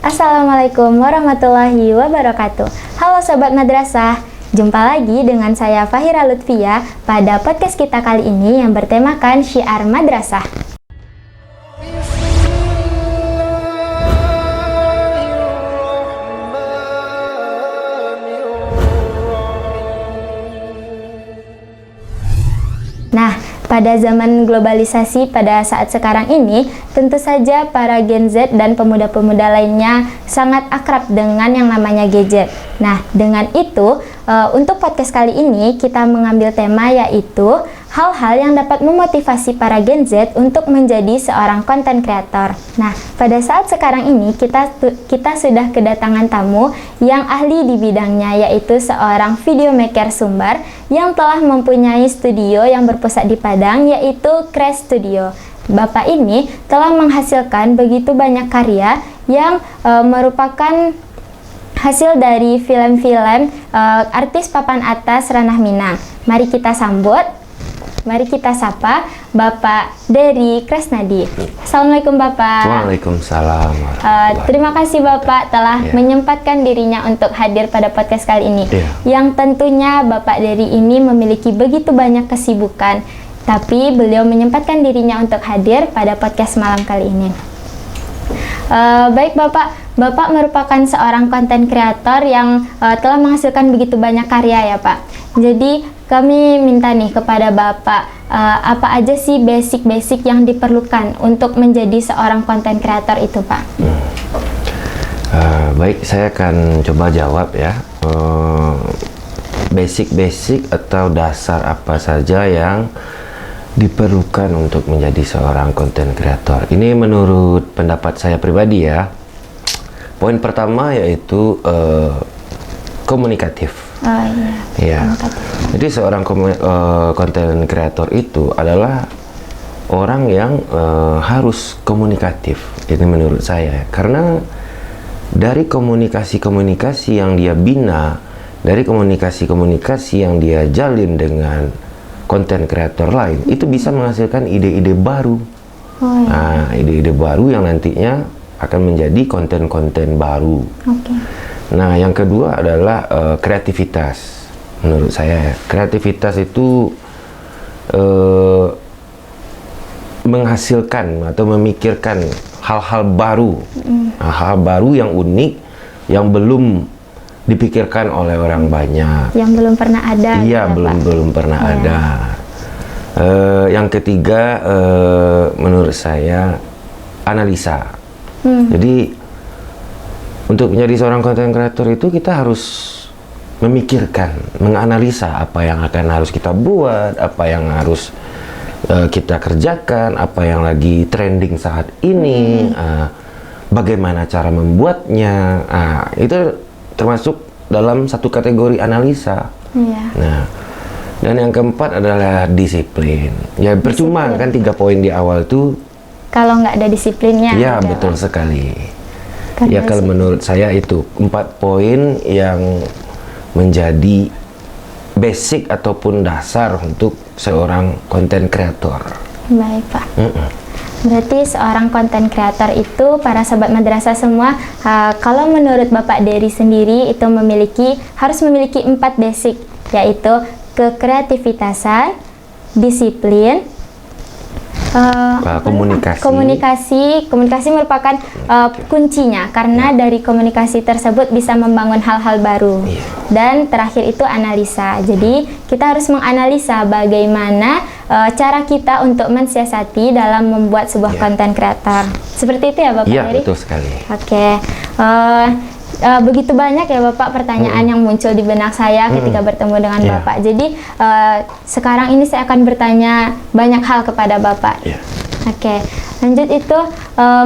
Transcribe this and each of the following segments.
Assalamualaikum warahmatullahi wabarakatuh. Halo Sobat Madrasah, jumpa lagi dengan saya Fahira Lutfia pada podcast kita kali ini yang bertemakan Syiar Madrasah. Nah, pada zaman globalisasi pada saat sekarang ini, tentu saja para Gen Z dan pemuda-pemuda lainnya sangat akrab dengan yang namanya gadget. Nah, dengan itu, untuk podcast kali ini kita mengambil tema yaitu hal-hal yang dapat memotivasi para Gen Z untuk menjadi seorang konten kreator. Nah, pada saat sekarang ini kita sudah kedatangan tamu yang ahli di bidangnya, yaitu seorang videomaker Sumbar yang telah mempunyai studio yang berpusat di Padang, yaitu Crash Studio. Bapak ini telah menghasilkan begitu banyak karya yang merupakan hasil dari film-film artis papan atas ranah Minang. Mari kita sapa Bapak Dery Kresnadi. Assalamualaikum Bapak. Waalaikumsalam. Terima kasih Bapak telah menyempatkan dirinya untuk hadir pada podcast kali ini. Yang tentunya Bapak Dery ini memiliki begitu banyak kesibukan, tapi beliau menyempatkan dirinya untuk hadir pada podcast malam kali ini. Baik Bapak merupakan seorang konten kreator yang telah menghasilkan begitu banyak karya ya Pak. Jadi kami minta nih kepada Bapak, apa aja sih basic-basic yang diperlukan untuk menjadi seorang konten kreator itu Pak? Baik, saya akan coba jawab ya. Basic-basic atau dasar apa saja yang diperlukan untuk menjadi seorang konten kreator. Ini menurut pendapat saya pribadi ya. Poin pertama yaitu komunikatif. Jadi seorang konten kreator itu adalah orang yang harus komunikatif. Ini menurut saya, karena dari komunikasi-komunikasi yang dia bina, dari komunikasi-komunikasi yang dia jalin dengan konten kreator lain, itu bisa menghasilkan ide-ide baru. Nah, ide-ide baru yang nantinya akan menjadi konten-konten baru. Nah, yang kedua adalah kreativitas. Menurut saya, kreativitas itu menghasilkan atau memikirkan hal-hal baru, hal baru yang unik, yang belum dipikirkan oleh orang banyak, yang belum pernah ada. Iya, belum pernah ada. Yang ketiga, menurut saya, analisa. Jadi untuk menjadi seorang konten kreator itu kita harus memikirkan, menganalisa apa yang harus kita buat, apa yang harus kita kerjakan, apa yang lagi trending saat ini, bagaimana cara membuatnya. Itu termasuk dalam satu kategori analisa. Nah, dan yang keempat adalah disiplin. Ya percuma kan 3 poin di awal tuh kalau nggak ada disiplinnya. Ya betul sekali. Ya kalau menurut saya itu 4 poin yang menjadi basic ataupun dasar untuk seorang konten kreator. Baik Pak. Berarti seorang konten kreator itu, para Sobat Madrasah semua, kalau menurut Bapak Dery sendiri itu harus memiliki 4 basic, yaitu kekreativitasan, disiplin, komunikasi merupakan kuncinya, karena dari komunikasi tersebut bisa membangun hal-hal baru. Dan terakhir itu analisa. Jadi kita harus menganalisa bagaimana cara kita untuk mensiasati dalam membuat sebuah konten kreator. Seperti itu ya Bapak Dery? Iya, betul sekali. Begitu banyak ya Bapak pertanyaan yang muncul di benak saya ketika bertemu dengan Bapak. Jadi sekarang ini saya akan bertanya banyak hal kepada Bapak. Lanjut itu,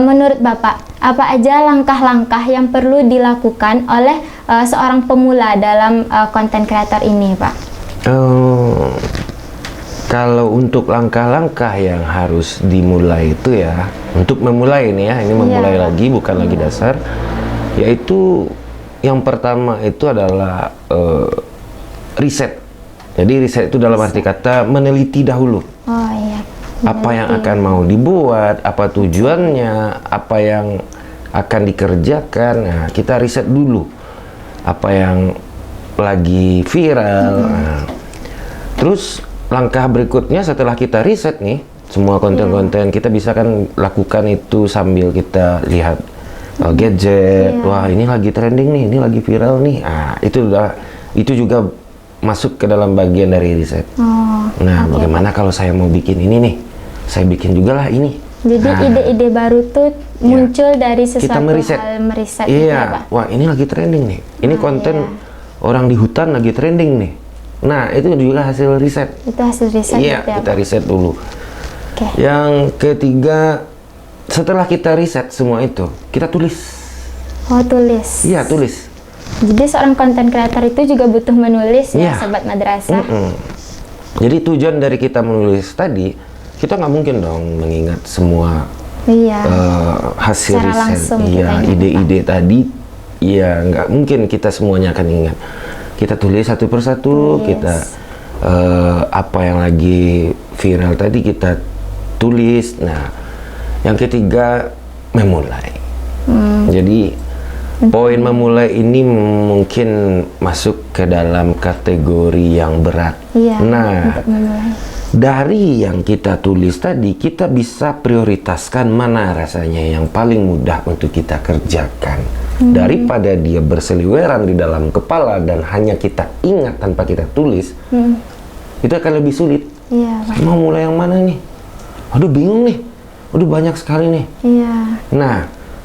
menurut Bapak, apa aja langkah-langkah yang perlu dilakukan oleh seorang pemula dalam konten kreator ini Pak? Kalau untuk langkah-langkah yang harus dimulai itu ya, untuk memulai ini ya, ini memulai lagi, bukan lagi dasar. Yaitu yang pertama itu adalah riset. Jadi riset itu dalam arti kata meneliti dahulu. Apa yang akan mau dibuat, apa tujuannya, apa yang akan dikerjakan, nah, kita riset dulu apa yang lagi viral. Nah, terus langkah berikutnya setelah kita riset nih semua konten-konten, kita bisa kan lakukan itu sambil kita lihat gadget. Wah, ini lagi trending nih, ini lagi viral nih. Itu juga masuk ke dalam bagian dari riset. Nah, bagaimana kalau saya mau bikin ini nih? Saya bikin juga lah ini. Jadi ide-ide baru tuh muncul dari sesuatu kita meriset. hal meriset. Iya, gitu ya, Pak? wah ini lagi trending nih. Ini konten orang di hutan lagi trending nih. Nah, itu juga hasil riset. Itu hasil riset. Iya, gitu ya, kita Pak? riset dulu. Oke. Yang ketiga, setelah kita riset semua itu, kita tulis. Oh, tulis. Iya, tulis. Jadi seorang konten kreator itu juga butuh menulis ya, Iya. Sobat Madrasah. Jadi tujuan dari kita menulis tadi, kita nggak mungkin dong mengingat semua Iya. hasil Secara riset, langsung iya, kita ingat, ide-ide tadi, iya nggak mungkin kita semuanya akan ingat. Kita tulis satu persatu, kita apa yang lagi viral tadi kita tulis. Nah, yang ketiga memulai. Jadi poin memulai ini mungkin masuk ke dalam kategori yang berat. Iya. Nah, Untuk memulai. dari yang kita tulis tadi, kita bisa prioritaskan mana rasanya yang paling mudah untuk kita kerjakan. Daripada dia berseliweran di dalam kepala dan hanya kita ingat tanpa kita tulis, itu akan lebih sulit. Iya, Pak. Mau mulai yang mana nih? Aduh, bingung nih. Aduh, banyak sekali nih. Iya. Nah,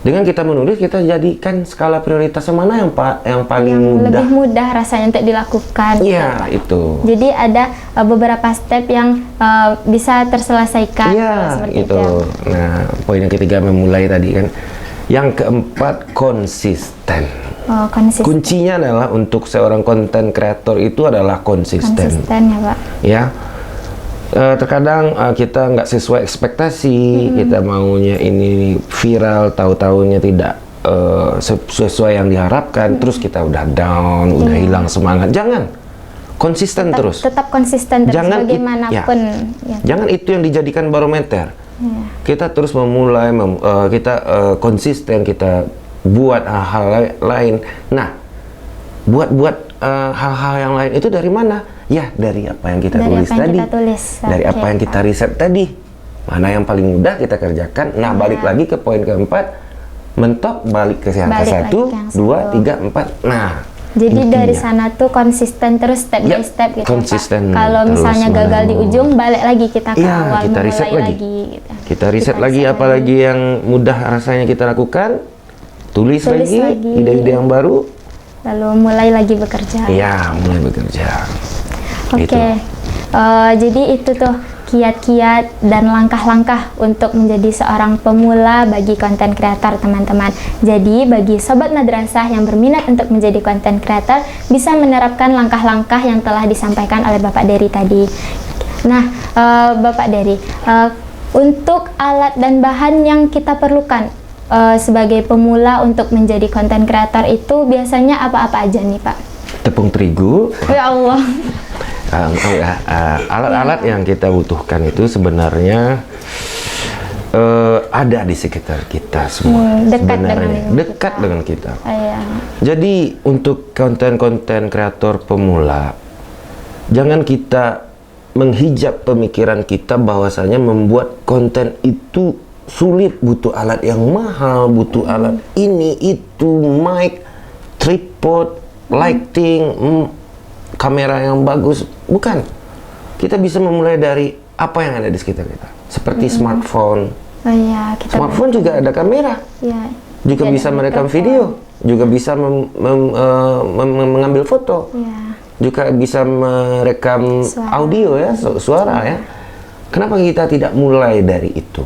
dengan kita menulis, kita jadikan skala prioritasnya mana yang paling Yang mudah. lebih mudah rasanya untuk dilakukan. gitu, Iya, Pak. itu. Jadi ada beberapa step yang bisa terselesaikan. Iya, seperti itu. Nah, poin yang ketiga memulai tadi kan. Yang keempat, konsisten. Oh, konsisten. Kuncinya adalah untuk seorang konten kreator itu adalah konsisten. Konsisten ya, Pak. Ya, terkadang kita nggak sesuai ekspektasi, kita maunya ini viral, tahu-tahunya tidak sesuai yang diharapkan, terus kita udah down, udah hilang semangat. Jangan, konsisten terus. Tetap konsisten terus Jangan bagaimanapun. Ya. Jangan itu yang dijadikan barometer. Kita terus memulai, kita konsisten, kita buat hal-hal lain. Nah, buat hal-hal yang lain itu dari mana? Ya, dari apa yang kita Dari tulis apa yang tadi. kita tulis. Dari Oke, apa yang kita riset tadi. Mana yang paling mudah kita kerjakan. Nah, balik lagi ke poin keempat. Mentok, balik ke yang Balik lagi ke 1, ke yang 2, satu. 3, 4. Nah, Jadi intinya. dari sana tuh konsisten terus step Ya, by step gitu, konsisten Pak. Kalau terus misalnya gagal di menerus. ujung, balik lagi kita ke Iya, awal, kita riset memulai lagi. gitu. Kita riset lagi riset apa lagi yang mudah rasanya kita lakukan. Tulis lagi ide-ide yang baru. Lalu mulai lagi bekerja. Iya, mulai bekerja. Oke, Gitu. Jadi itu tuh kiat-kiat dan langkah-langkah untuk menjadi seorang pemula bagi konten kreator, teman-teman. Jadi bagi Sobat Madrasah yang berminat untuk menjadi konten kreator, bisa menerapkan langkah-langkah yang telah disampaikan oleh Bapak Dery tadi. Nah, Bapak Dery, untuk alat dan bahan yang kita perlukan sebagai pemula untuk menjadi konten kreator itu biasanya apa-apa aja nih, Pak? Tepung terigu. Ya Allah. Alat-alat yang kita butuhkan itu sebenarnya ada di sekitar kita semua. Dekat sebenarnya. dengan Dekat dengan kita. Iya. Jadi untuk konten-konten kreator pemula, jangan kita menghijab pemikiran kita bahwasanya membuat konten itu sulit, butuh alat yang mahal, butuh alat ini itu, mic, tripod, lighting, kamera yang bagus. Bukan. Kita bisa memulai dari apa yang ada di sekitar kita. Seperti smartphone. Oh iya, kita Smartphone juga ada kamera. ya. Juga bisa merekam video. Juga bisa mengambil foto. Ya. Juga bisa merekam Suara. audio ya, suara ya. Kenapa kita tidak mulai dari itu?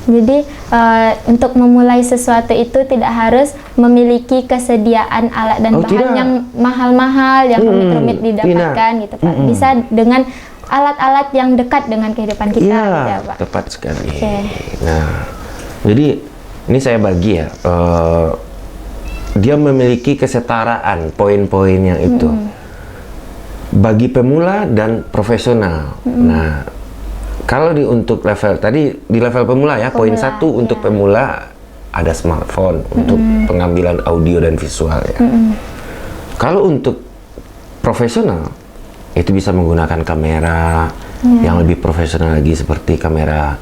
Jadi untuk memulai sesuatu itu tidak harus memiliki kesediaan alat dan bahan tidak. yang mahal-mahal, yang rumit-rumit didapatkan tidak. gitu, Pak. Bisa dengan alat-alat yang dekat dengan kehidupan kita, Iya, gitu ya, Pak. tepat sekali. Oke. Nah, jadi ini saya bagi ya. Dia memiliki kesetaraan poin-poin yang itu. Bagi pemula dan profesional. Nah, kalau untuk level tadi di level pemula ya, poin 1 untuk pemula ada smartphone untuk pengambilan audio dan visual ya. Kalau untuk profesional itu bisa menggunakan kamera yang lebih profesional lagi seperti kamera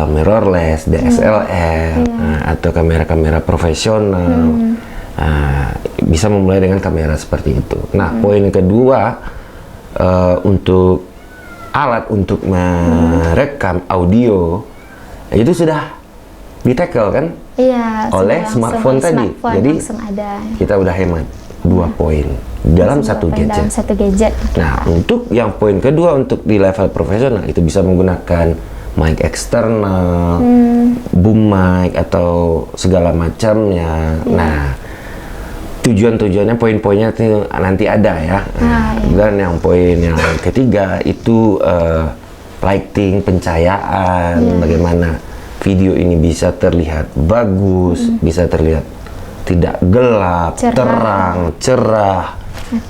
mirrorless, DSLR, atau kamera-kamera profesional. Bisa memulai dengan kamera seperti itu. Nah, poin kedua untuk alat untuk merekam audio itu sudah di-tackle kan? Iya, oleh smartphone tadi. Jadi ada. kita udah hemat 2 poin dalam satu gadget. Dalam satu gadget. Nah, untuk yang poin kedua untuk di level profesional itu bisa menggunakan mic eksternal, boom mic atau segala macamnya. Nah, tujuannya poin-poinnya itu nanti ada ya. Dan yang poin yang ketiga itu lighting, pencahayaan, bagaimana video ini bisa terlihat bagus, bisa terlihat tidak gelap, terang, cerah.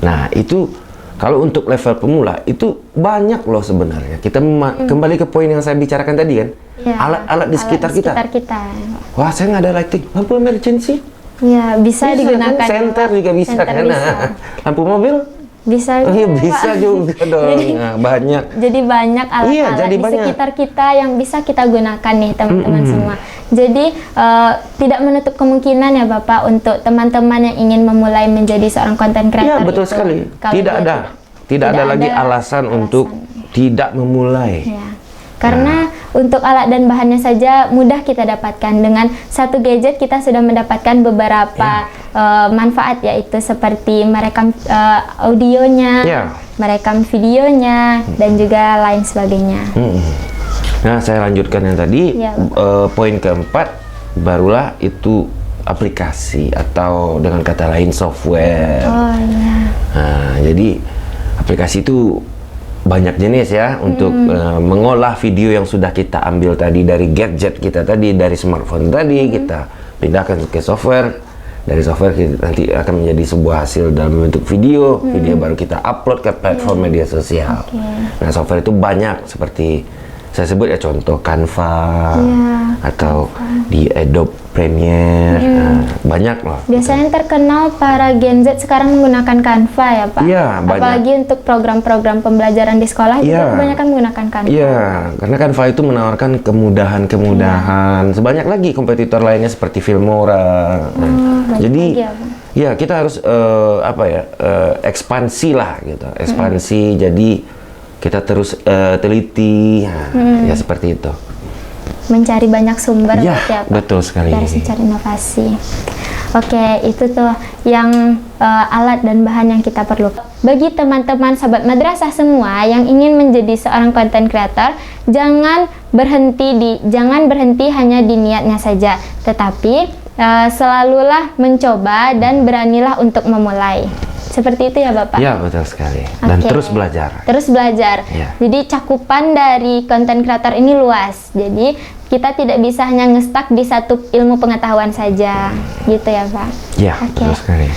Nah, itu kalau untuk level pemula itu banyak loh sebenarnya. Kita kembali ke poin yang saya bicarakan tadi kan. Alat-alat di sekitar kita. Wah, saya nggak ada lighting, lampu emergency. Ya, bisa digunakan. Senter juga bisa kan. Lampu mobil bisa bisa juga dong. Nah, banyak. Jadi banyak alat-alat di sekitar kita yang bisa kita gunakan nih teman-teman semua. Jadi tidak menutup kemungkinan ya Bapak untuk teman-teman yang ingin memulai menjadi seorang content creator. Iya, betul sekali. Tidak ada lagi alasan untuk tidak memulai. Ya. Karena untuk alat dan bahannya saja mudah kita dapatkan. Dengan satu gadget kita sudah mendapatkan beberapa manfaat, yaitu seperti merekam audionya, merekam videonya, dan juga lain sebagainya. Nah, saya lanjutkan yang tadi. Poin keempat barulah itu aplikasi atau dengan kata lain software. Nah, jadi aplikasi itu banyak jenis ya untuk mengolah video yang sudah kita ambil tadi dari gadget kita tadi, dari smartphone tadi, kita pindahkan ke software. Dari software kita nanti akan menjadi sebuah hasil dalam bentuk video. Video baru kita upload ke platform media sosial. Nah, software itu banyak seperti saya sebut ya, contoh Canva atau di Adobe Premiere. Nah, banyak loh. Biasanya terkenal para Gen Z sekarang menggunakan Canva ya Pak. Iya, banyak. Apalagi untuk program-program pembelajaran di sekolah juga kebanyakan menggunakan Canva. Iya, karena Canva itu menawarkan kemudahan-kemudahan. Sebanyak lagi kompetitor lainnya seperti Filmora. Jadi ya kita harus ekspansi lah gitu. Ekspansi, jadi kita terus teliti, ya seperti itu. Mencari banyak sumber, ya, betul sekali. Harus mencari inovasi. Oke, itu tuh yang alat dan bahan yang kita perlu. Bagi teman-teman sahabat madrasah semua yang ingin menjadi seorang content creator, jangan berhenti hanya di niatnya saja, tetapi selalulah mencoba dan beranilah untuk memulai. Seperti itu ya Bapak? Ya, betul sekali. Dan terus belajar. Terus belajar. Jadi cakupan dari content creator ini luas. Jadi kita tidak bisa hanya ngestak di satu ilmu pengetahuan saja. Gitu ya Pak? Ya, betul sekali.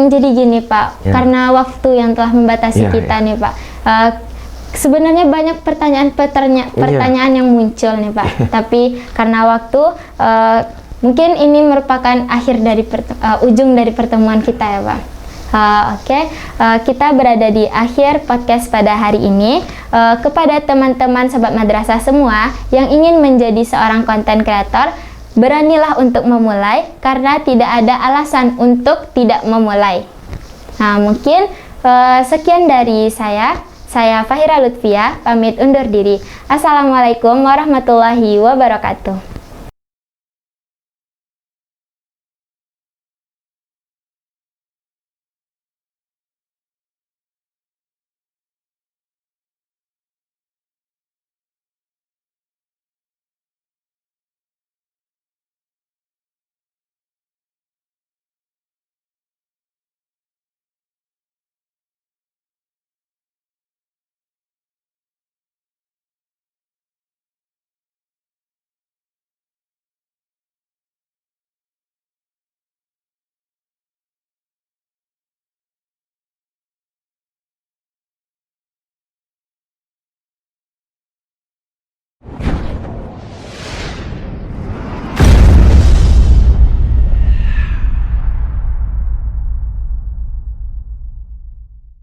Jadi gini Pak, karena waktu yang telah membatasi kita nih Pak. Sebenarnya banyak pertanyaan yang muncul nih Pak. Tapi karena waktu, mungkin ini merupakan akhir dari ujung dari pertemuan kita ya Pak. Kita berada di akhir podcast pada hari ini. Kepada teman-teman sahabat madrasah semua yang ingin menjadi seorang content creator, beranilah untuk memulai karena tidak ada alasan untuk tidak memulai. Nah, mungkin sekian dari saya Fahira Lutfia, pamit undur diri. Assalamualaikum warahmatullahi wabarakatuh.